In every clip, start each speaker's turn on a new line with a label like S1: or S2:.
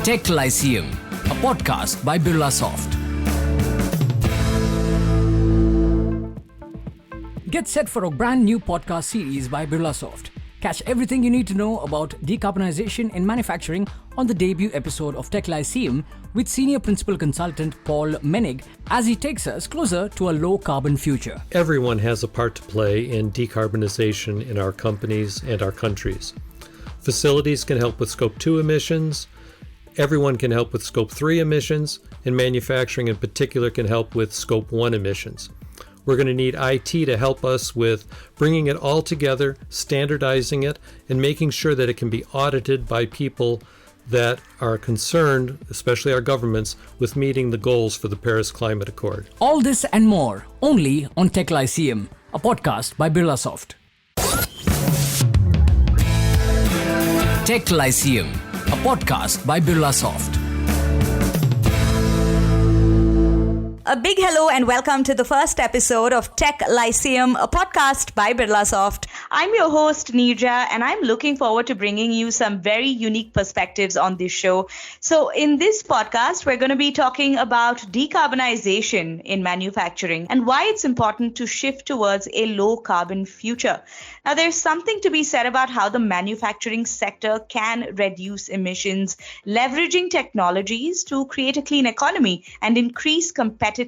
S1: Tech Lyceum, a podcast by Birlasoft. Get set for a brand new podcast series by Birlasoft. Catch everything you need to know about decarbonization in manufacturing on the debut episode of Tech Lyceum with Senior Principal Consultant Paul Menig as he takes us closer to a low-carbon future.
S2: Everyone has a part to play in decarbonization in our companies and our countries. Facilities can help with Scope 2 emissions. Everyone can help with Scope 3 emissions, and manufacturing in particular can help with Scope 1 emissions. We're going to need IT to help us with bringing it all together, standardizing it, and making sure that it can be audited by people that are concerned, especially our governments, with meeting the goals for the Paris Climate Accord.
S1: All this and more, only on Tech Lyceum, a podcast by Birlasoft. Tech Lyceum, a podcast by Birlasoft.
S3: A big hello and welcome to the first episode of Tech Lyceum, a podcast by Birlasoft. I'm your host, Neerja, and I'm looking forward to bringing you some very unique perspectives on this show. So in this podcast, we're going to be talking about decarbonization in manufacturing and why it's important to shift towards a low-carbon future. Now, there's something to be said about how the manufacturing sector can reduce emissions, leveraging technologies to create a clean economy and increase competitiveness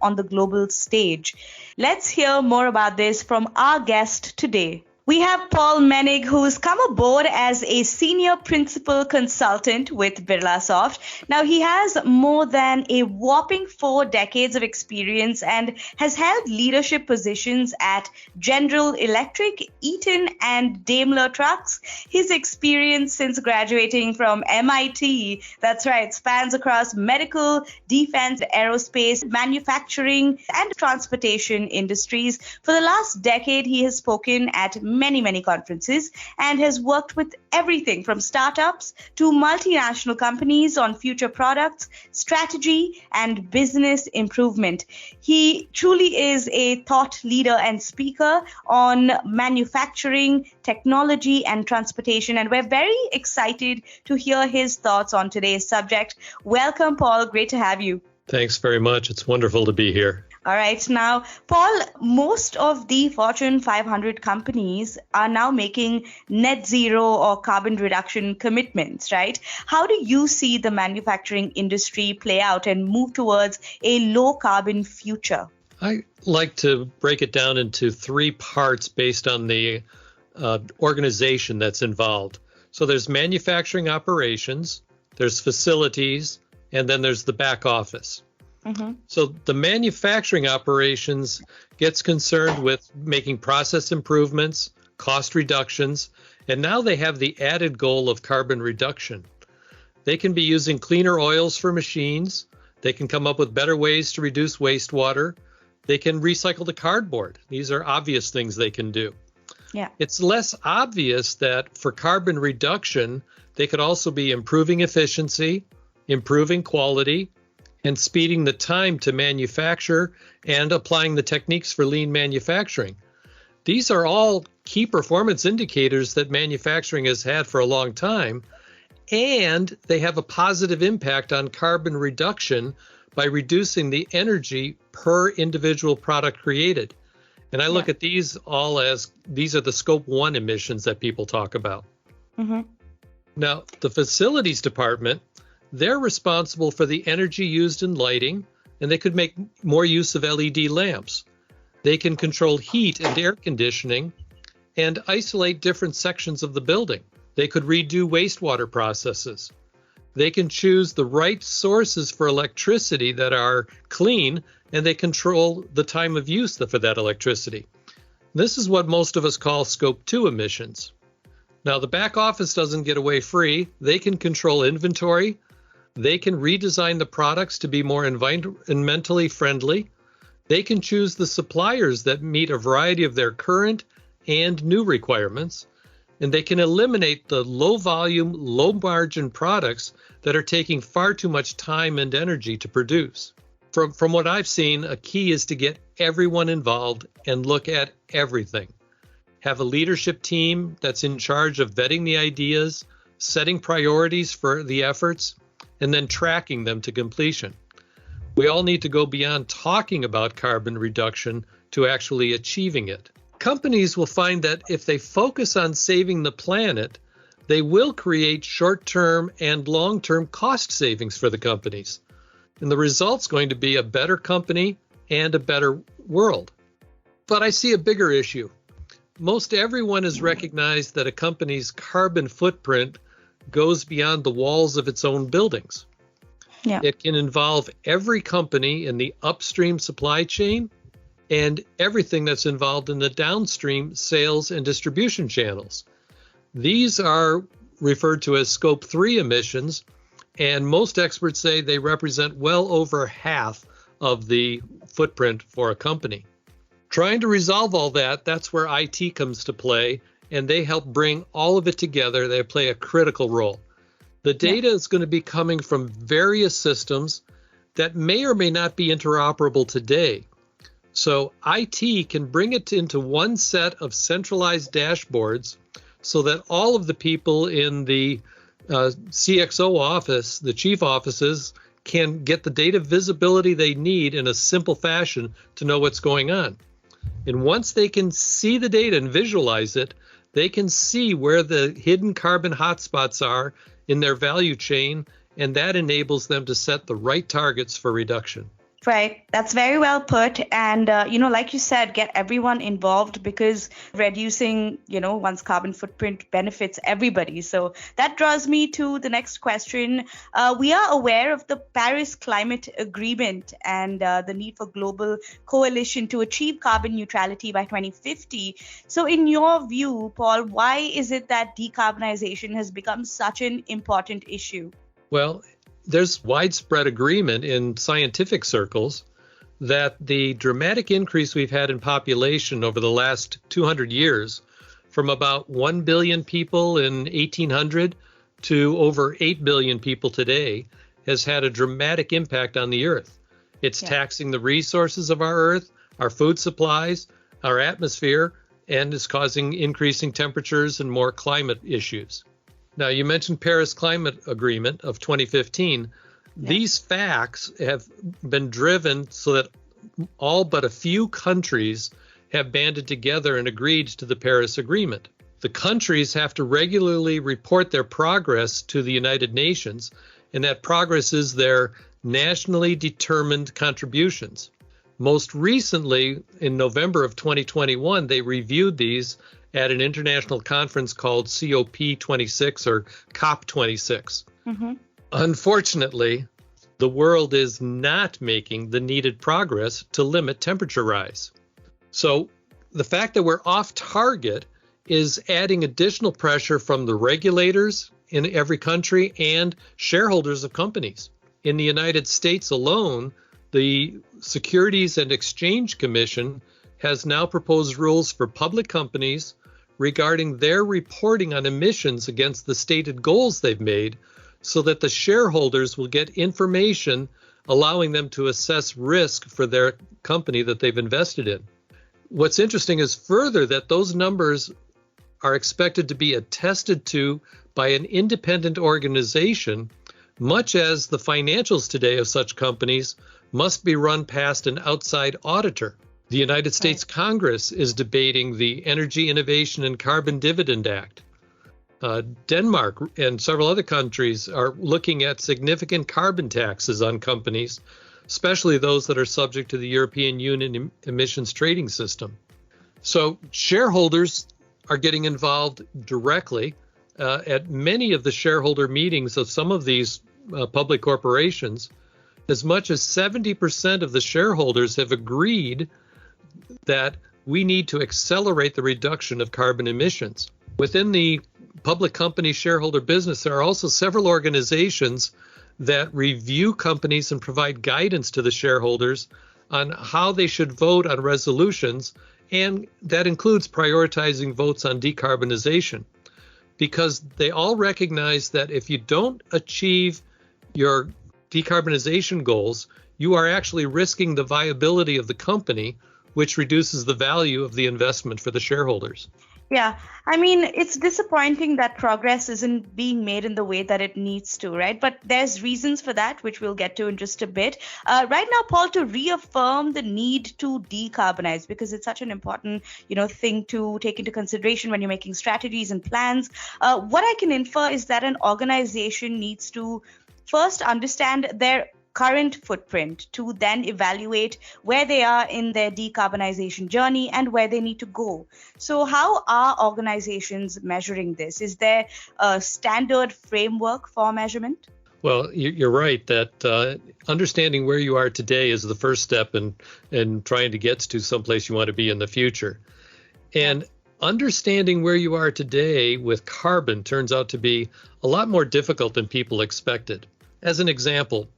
S3: on the global stage. Let's hear more about this from our guest today. We have Paul Menig, who's come aboard as a senior principal consultant with Birlasoft. Now, he has more than a whopping 4 decades of experience and has held leadership positions at General Electric, Eaton, and Daimler Trucks. His experience since graduating from MIT, that's right, spans across medical, defense, aerospace, manufacturing, and transportation industries. For the last decade, he has spoken at many conferences and has worked with everything from startups to multinational companies on future products, strategy, and business improvement. He truly is a thought leader and speaker on manufacturing, technology, and transportation, and we're very excited to hear his thoughts on today's subject. Welcome, Paul. Great to have you.
S2: Thanks very much. It's wonderful to be here.
S3: All right. Now, Paul, most of the Fortune 500 companies are now making net zero or carbon reduction commitments, right? How do you see the manufacturing industry play out and move towards a low carbon future?
S2: I like to break it down into 3 parts based on the organization that's involved. So there's manufacturing operations, there's facilities, and then there's the back office. Mm-hmm. So the manufacturing operations gets concerned with making process improvements, cost reductions, and now they have the added goal of carbon reduction. They can be using cleaner oils for machines. They can come up with better ways to reduce wastewater. They can recycle the cardboard. These are obvious things they can do.
S3: Yeah.
S2: It's less obvious that for carbon reduction, they could also be improving efficiency, improving quality, and speeding the time to manufacture and applying the techniques for lean manufacturing. These are all key performance indicators that manufacturing has had for a long time, and they have a positive impact on carbon reduction by reducing the energy per individual product created. And I look at these all as these are the Scope 1 emissions that people talk about. Mm-hmm. Now, the facilities department, they're responsible for the energy used in lighting, and they could make more use of LED lamps. They can control heat and air conditioning and isolate different sections of the building. They could redo wastewater processes. They can choose the right sources for electricity that are clean, and they control the time of use for that electricity. This is what most of us call Scope 2 emissions. Now, the back office doesn't get away free. They can control inventory. They can redesign the products to be more environmentally friendly. They can choose the suppliers that meet a variety of their current and new requirements. And they can eliminate the low volume, low margin products that are taking far too much time and energy to produce. From what I've seen, a key is to get everyone involved and look at everything. Have a leadership team that's in charge of vetting the ideas, setting priorities for the efforts, and then tracking them to completion. We all need to go beyond talking about carbon reduction to actually achieving it. Companies will find that if they focus on saving the planet, they will create short-term and long-term cost savings for the companies. And the result's going to be a better company and a better world. But I see a bigger issue. Most everyone has recognized that a company's carbon footprint goes beyond the walls of its own buildings.
S3: Yeah.
S2: It can involve every company in the upstream supply chain and everything that's involved in the downstream sales and distribution channels. These are referred to as Scope 3 emissions, and most experts say they represent well over half of the footprint for a company. Trying to resolve all that, that's where IT comes to play, and they help bring all of it together. They play a critical role. The data is going to be coming from various systems that may or may not be interoperable today. So IT can bring it into one set of centralized dashboards so that all of the people in the CXO office, the chief offices, can get the data visibility they need in a simple fashion to know what's going on. And once they can see the data and visualize it, they can see where the hidden carbon hotspots are in their value chain, and that enables them to set the right targets for reduction.
S3: Right. That's very well put. And, like you said, get everyone involved, because reducing, one's carbon footprint benefits everybody. So that draws me to the next question. We are aware of the Paris Climate Agreement and the need for global coalition to achieve carbon neutrality by 2050. So in your view, Paul, why is it that decarbonization has become such an important issue?
S2: Well, there's widespread agreement in scientific circles that the dramatic increase we've had in population over the last 200 years, from about 1 billion people in 1800 to over 8 billion people today, has had a dramatic impact on the Earth. It's taxing the resources of our Earth, our food supplies, our atmosphere, and is causing increasing temperatures and more climate issues. Now, you mentioned Paris Climate Agreement of 2015. These facts have been driven so that all but a few countries have banded together and agreed to the Paris Agreement. The countries have to regularly report their progress to the United Nations, and that progress is their nationally determined contributions. Most recently, in November of 2021, they reviewed these at an international conference called COP26 or COP26. Mm-hmm. Unfortunately, the world is not making the needed progress to limit temperature rise. So the fact that we're off target is adding additional pressure from the regulators in every country and shareholders of companies. In the United States alone, the Securities and Exchange Commission has now proposed rules for public companies regarding their reporting on emissions against the stated goals they've made, so that the shareholders will get information allowing them to assess risk for their company that they've invested in. What's interesting is further that those numbers are expected to be attested to by an independent organization, much as the financials today of such companies must be run past an outside auditor. The United States Congress is debating the Energy Innovation and Carbon Dividend Act. Denmark and several other countries are looking at significant carbon taxes on companies, especially those that are subject to the European Union emissions trading system. So shareholders are getting involved directly at many of the shareholder meetings of some of these public corporations. As much as 70% of the shareholders have agreed that we need to accelerate the reduction of carbon emissions. Within the public company shareholder business, there are also several organizations that review companies and provide guidance to the shareholders on how they should vote on resolutions, and that includes prioritizing votes on decarbonization, because they all recognize that if you don't achieve your decarbonization goals, you are actually risking the viability of the company, which reduces the value of the investment for the shareholders.
S3: Yeah, I mean, it's disappointing that progress isn't being made in the way that it needs to, right? But there's reasons for that, which we'll get to in just a bit. Right now, Paul, to reaffirm the need to decarbonize, because it's such an important, thing to take into consideration when you're making strategies and plans. What I can infer is that an organization needs to first understand their current footprint to then evaluate where they are in their decarbonization journey and where they need to go. So how are organizations measuring this? Is there a standard framework for measurement?
S2: Well, you're right that understanding where you are today is the first step in trying to get to someplace you want to be in the future. And understanding where you are today with carbon turns out to be a lot more difficult than people expected. As an example,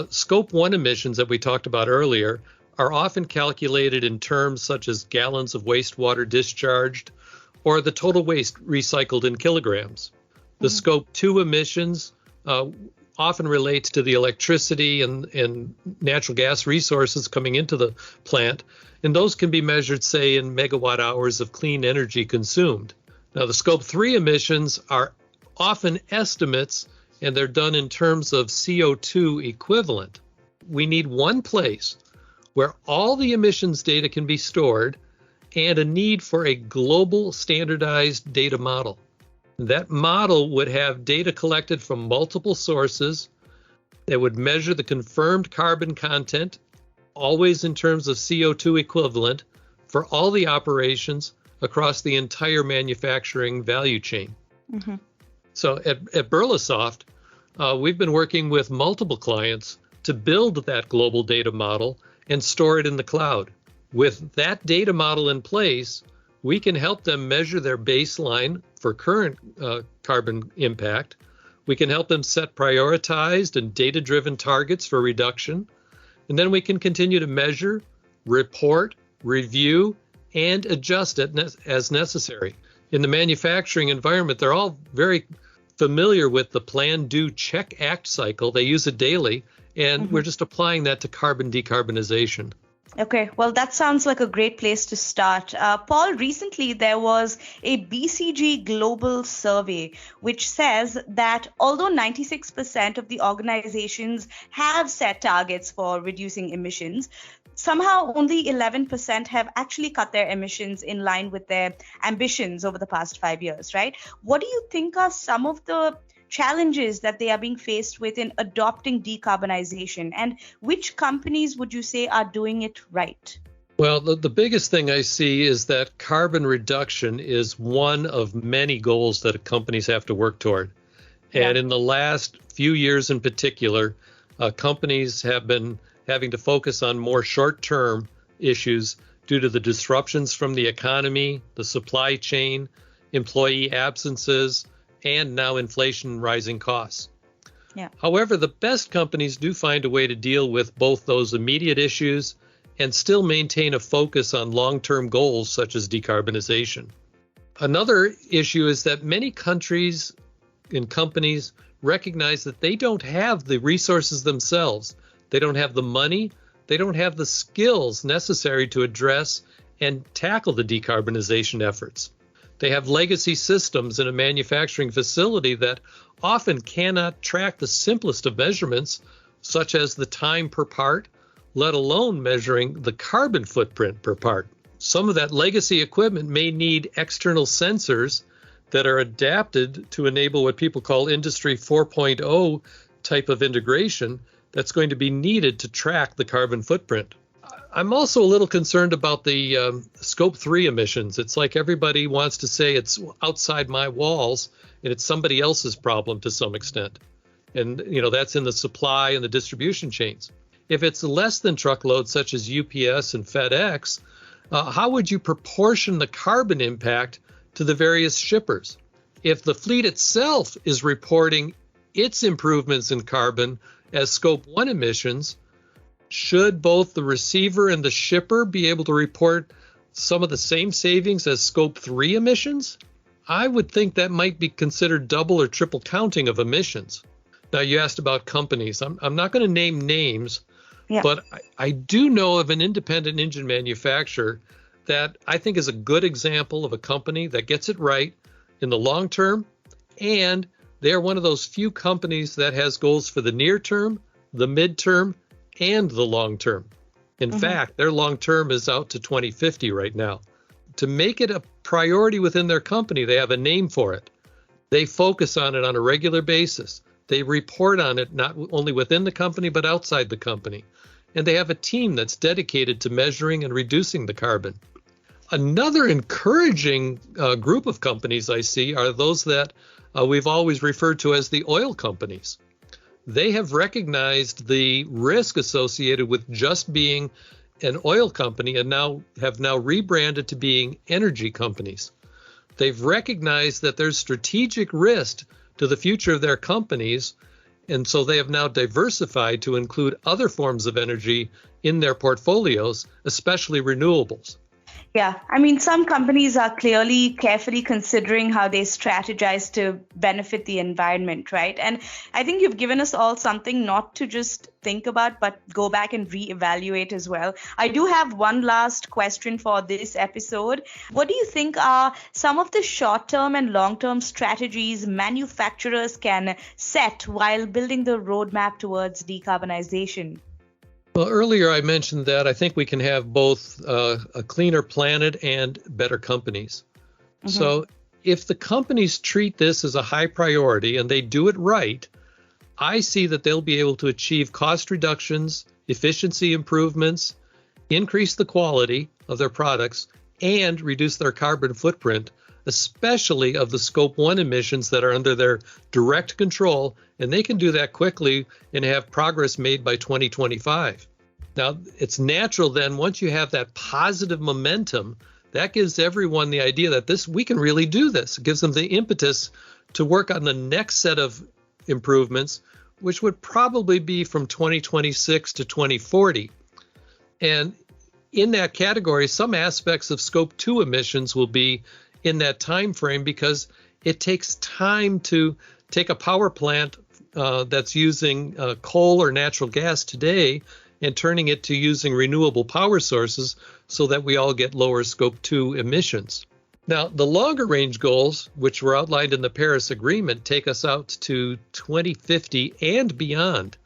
S2: Scope 1 emissions that we talked about earlier are often calculated in terms such as gallons of wastewater discharged or the total waste recycled in kilograms. The Scope 2 emissions often relates to the electricity and natural gas resources coming into the plant, and those can be measured, say, in megawatt hours of clean energy consumed. Now, the Scope 3 emissions are often estimates, and they're done in terms of CO2 equivalent. We need one place where all the emissions data can be stored and a need for a global standardized data model. That model would have data collected from multiple sources that would measure the confirmed carbon content, always in terms of CO2 equivalent, for all the operations across the entire manufacturing value chain. So at Birlasoft, we've been working with multiple clients to build that global data model and store it in the cloud. With that data model in place, we can help them measure their baseline for current carbon impact. We can help them set prioritized and data-driven targets for reduction. And then we can continue to measure, report, review, and adjust it as necessary. In the manufacturing environment, they're all very familiar with the plan, do, check, act cycle. They use it daily, and we're just applying that to carbon decarbonization.
S3: Okay, well, that sounds like a great place to start. Paul, recently there was a BCG global survey which says that although 96% of the organizations have set targets for reducing emissions, somehow only 11% have actually cut their emissions in line with their ambitions over the past 5 years, right? What do you think are some of the challenges that they are being faced with in adopting decarbonization, and which companies would you say are doing it right?
S2: Well, the biggest thing I see is that carbon reduction is one of many goals that companies have to work toward. And in the last few years in particular, companies have been having to focus on more short-term issues due to the disruptions from the economy, the supply chain, employee absences, and now inflation, rising costs. However, the best companies do find a way to deal with both those immediate issues and still maintain a focus on long-term goals such as decarbonization. Another issue is that many countries and companies recognize that they don't have the resources themselves. They don't have the money. They don't have the skills necessary to address and tackle the decarbonization efforts. They have legacy systems in a manufacturing facility that often cannot track the simplest of measurements, such as the time per part, let alone measuring the carbon footprint per part. Some of that legacy equipment may need external sensors that are adapted to enable what people call Industry 4.0 type of integration that's going to be needed to track the carbon footprint. I'm also a little concerned about the Scope 3 emissions. It's like everybody wants to say it's outside my walls, and it's somebody else's problem to some extent. And, that's in the supply and the distribution chains. If it's less than truckload, such as UPS and FedEx, how would you proportion the carbon impact to the various shippers? If the fleet itself is reporting its improvements in carbon as Scope 1 emissions, should both the receiver and the shipper be able to report some of the same savings as Scope 3 emissions? I would think that might be considered double or triple counting of emissions. Now, you asked about companies. I'm not going to name names, but I do know of an independent engine manufacturer that I think is a good example of a company that gets it right in the long term, and they're one of those few companies that has goals for the near term, the midterm, and the long term. In fact, their long term is out to 2050 right now. To make it a priority within their company, they have a name for it. They focus on it on a regular basis. They report on it not only within the company, but outside the company. And they have a team that's dedicated to measuring and reducing the carbon. Another encouraging group of companies I see are those that we've always referred to as the oil companies. They have recognized the risk associated with just being an oil company and have now rebranded to being energy companies. They've recognized that there's strategic risk to the future of their companies, and so they have now diversified to include other forms of energy in their portfolios, especially renewables.
S3: Yeah, I mean, some companies are clearly carefully considering how they strategize to benefit the environment, right? And I think you've given us all something not to just think about, but go back and reevaluate as well. I do have one last question for this episode. What do you think are some of the short-term and long-term strategies manufacturers can set while building the roadmap towards decarbonization?
S2: Well, earlier I mentioned that I think we can have both a cleaner planet and better companies. So if the companies treat this as a high priority and they do it right, I see that they'll be able to achieve cost reductions, efficiency improvements, increase the quality of their products, and reduce their carbon footprint, especially of the Scope 1 emissions that are under their direct control, and they can do that quickly and have progress made by 2025. Now, it's natural then, once you have that positive momentum, that gives everyone the idea that we can really do this. It gives them the impetus to work on the next set of improvements, which would probably be from 2026 to 2040. And in that category, some aspects of Scope 2 emissions will be in that time frame because it takes time to take a power plant that's using coal or natural gas today and turning it to using renewable power sources so that we all get lower Scope 2 emissions. Now, the longer range goals, which were outlined in the Paris Agreement, take us out to 2050 and beyond.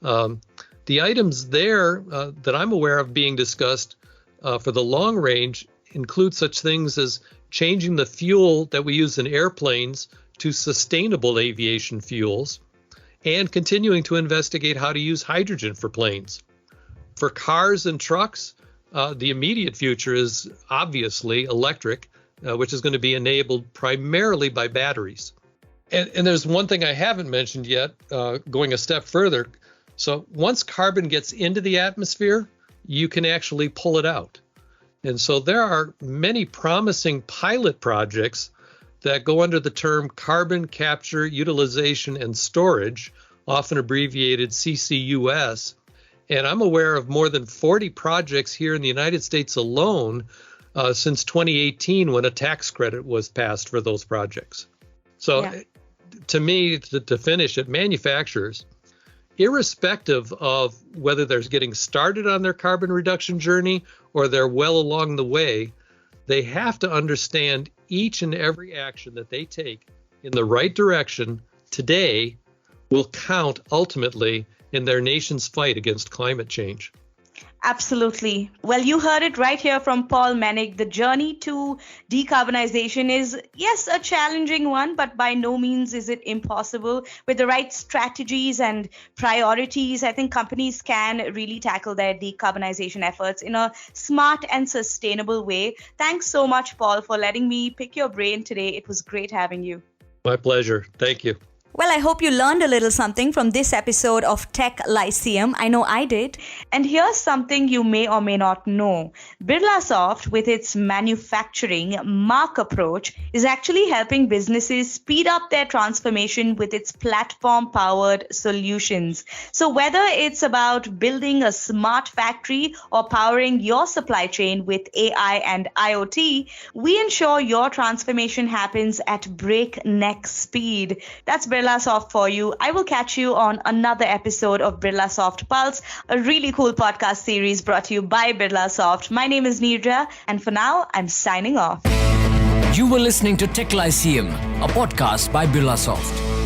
S2: The items there that I'm aware of being discussed for the long range include such things as changing the fuel that we use in airplanes to sustainable aviation fuels, and continuing to investigate how to use hydrogen for planes. For cars and trucks, the immediate future is obviously electric, which is going to be enabled primarily by batteries. And there's one thing I haven't mentioned yet, going a step further. So once carbon gets into the atmosphere, you can actually pull it out. And so there are many promising pilot projects that go under the term carbon capture, utilization, and storage, often abbreviated CCUS. And I'm aware of more than 40 projects here in the United States alone since 2018 when a tax credit was passed for those projects. So to me, to finish it, manufacturers, irrespective of whether they're getting started on their carbon reduction journey or they're well along the way, they have to understand each and every action that they take in the right direction today will count ultimately in their nation's fight against climate change.
S3: Absolutely. Well, you heard it right here from Paul Menig. The journey to decarbonization is, yes, a challenging one, but by no means is it impossible. With the right strategies and priorities, I think companies can really tackle their decarbonization efforts in a smart and sustainable way. Thanks so much, Paul, for letting me pick your brain today. It was great having you.
S2: My pleasure. Thank you.
S3: Well, I hope you learned a little something from this episode of Tech Lyceum. I know I did. And here's something you may or may not know. Birlasoft, with its manufacturing mark approach, is actually helping businesses speed up their transformation with its platform-powered solutions. So whether it's about building a smart factory or powering your supply chain with AI and IoT, we ensure your transformation happens at breakneck speed. That's Birlasoft. Birlasoft for you. I will catch you on another episode of Birlasoft Pulse, a really cool podcast series brought to you by Birlasoft. My name is Neerja, and for now, I'm signing off.
S1: You were listening to Tech Lyceum, a podcast by Birlasoft.